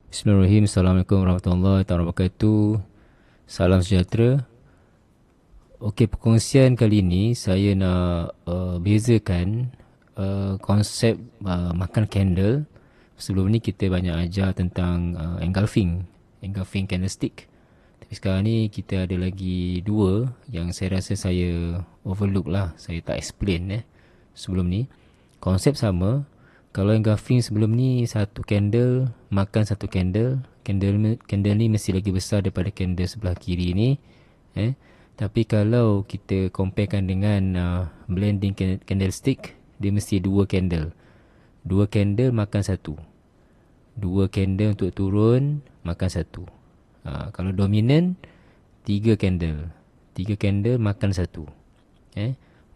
Bismillahirrahmanirrahim. Assalamualaikum warahmatullahi wabarakatuh. Salam sejahtera. Okey, perkongsian kali ini saya nak bezakan konsep makan candle. Sebelum ni kita banyak ajar tentang engulfing candlestick. Tapi sekarang ni kita ada lagi dua yang saya rasa saya overlook lah. Saya tak explain sebelum ni. Konsep sama. Kalau engulfing sebelum ni satu candle makan satu candle. Candle ni mesti lagi besar daripada candle sebelah kiri ni. Tapi kalau kita comparekan dengan blending candlestick, dia mesti dua candle. Dua candle makan satu. Dua candle untuk turun makan satu. Kalau dominant, tiga candle. Tiga candle makan satu.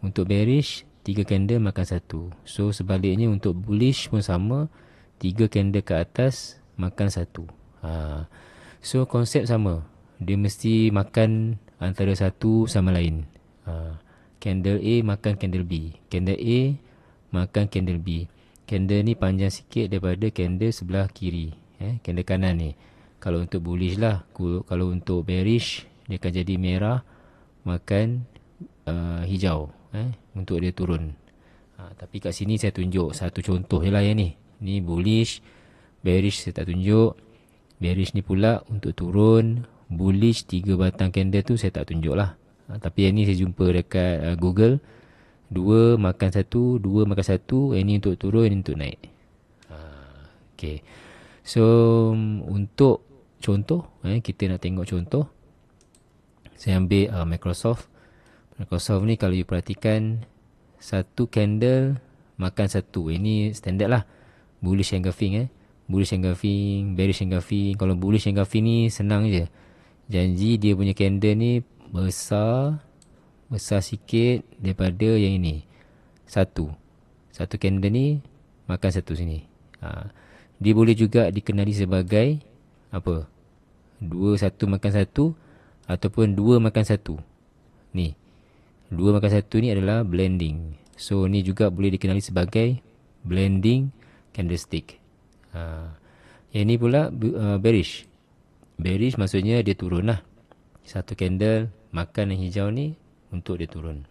Untuk bearish, tiga candle makan satu. So sebaliknya untuk bullish pun sama. Tiga candle ke atas makan satu. So konsep sama. Dia mesti makan antara satu sama lain. Candle A makan candle B. Candle A makan candle B. Candle ni panjang sikit daripada candle sebelah kiri. Candle kanan ni. Kalau untuk bullish lah. Kalau untuk bearish, dia akan jadi merah makan hijau. Untuk dia turun. Tapi kat sini saya tunjuk satu contoh je lah yang ni. Ni bullish. Bearish saya tak tunjuk. Bearish ni pula untuk turun. Bullish 3 batang candle tu saya tak tunjuk lah. Tapi yang ni saya jumpa dekat Google. 2 makan 1, 2 makan 1. Yang ni untuk turun, ini untuk naik. Okay. So untuk contoh, kita nak tengok contoh. Saya ambil Microsoft. Microsoft ni kalau you perhatikan, satu candle makan satu. Ini standard lah. Bullish engulfing. Bullish engulfing, bearish engulfing. Kalau bullish engulfing ni senang je. Janji dia punya candle ni besar sikit daripada yang ini. Satu candle ni makan satu sini. Dia boleh juga dikenali sebagai apa? Dua satu makan satu ataupun dua makan satu. Ni. Dua makan satu ni adalah blending. So ni juga boleh dikenali sebagai blending candlestick. Yang ni pula bearish. Bearish maksudnya dia turun lah. Satu candle makan yang hijau ni untuk dia turun.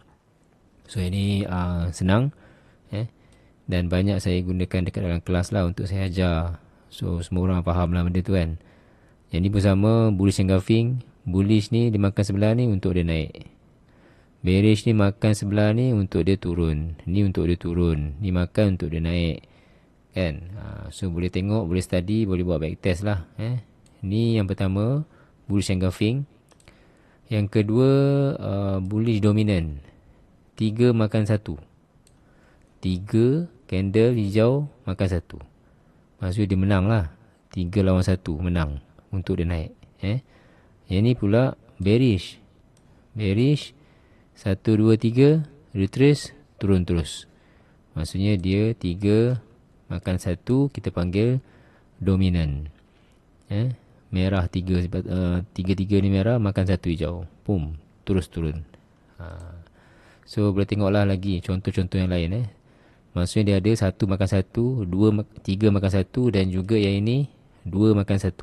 So ini senang. Dan banyak saya gunakan dekat dalam kelas lah untuk saya ajar. So semua orang faham lah benda tu kan. Yang ni pun sama, bullish engulfing. Bullish ni dia makan sebelah ni untuk dia naik. Bearish ni makan sebelah ni untuk dia turun. Ni untuk dia turun. Ni makan untuk dia naik. Kan? So boleh tengok, boleh study, boleh buat back test lah. Ni yang pertama, bullish engulfing. Yang kedua, bullish dominant. 3 makan 1. 3 candle hijau makan 1. Maksudnya dia menang lah. 3 lawan 1 menang untuk dia naik. Yang ni pula bearish. Bearish 1, 2, 3 retrace, turun terus. Maksudnya dia 3 makan 1, kita panggil dominant. Merah 3, 3 ni merah, makan 1 hijau. Pum, terus turun. So boleh tengoklah lagi contoh-contoh yang lain. Maksudnya dia ada 1 makan 1, 3 makan 1 dan juga yang ini 2 makan 1.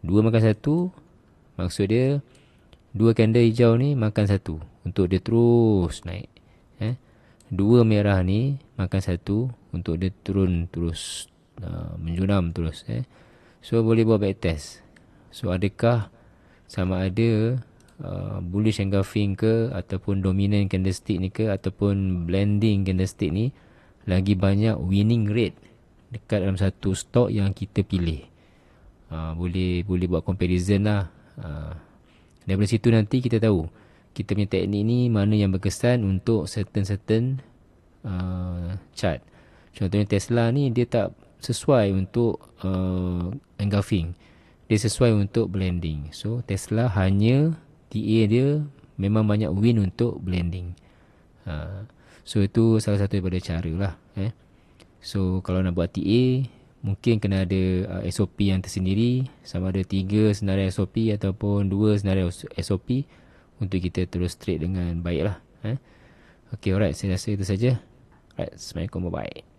2 makan 1 maksud dia 2 candle hijau ni makan 1 untuk dia terus naik. 2 merah ni makan 1 untuk dia turun terus, menjuram terus. So boleh buat back test. So adakah sama ada bullish engulfing ke ataupun dominant candlestick ni ke ataupun blending candlestick ni lagi banyak winning rate dekat dalam satu stok yang kita pilih. Boleh buat comparison lah. Daripada situ nanti kita tahu kita punya teknik ni mana yang berkesan untuk certain chart. Contohnya Tesla ni dia tak sesuai untuk engulfing. Dia sesuai untuk blending. So Tesla hanya TA dia memang banyak win untuk blending. So itu salah satu daripada cara lah. So kalau nak buat TA, mungkin kena ada SOP yang tersendiri. Sama ada 3 senarai SOP ataupun 2 senarai SOP untuk kita terus trade dengan baik lah. Okay, alright. Saya rasa itu saja. Alright, Assalamualaikum, bye-bye.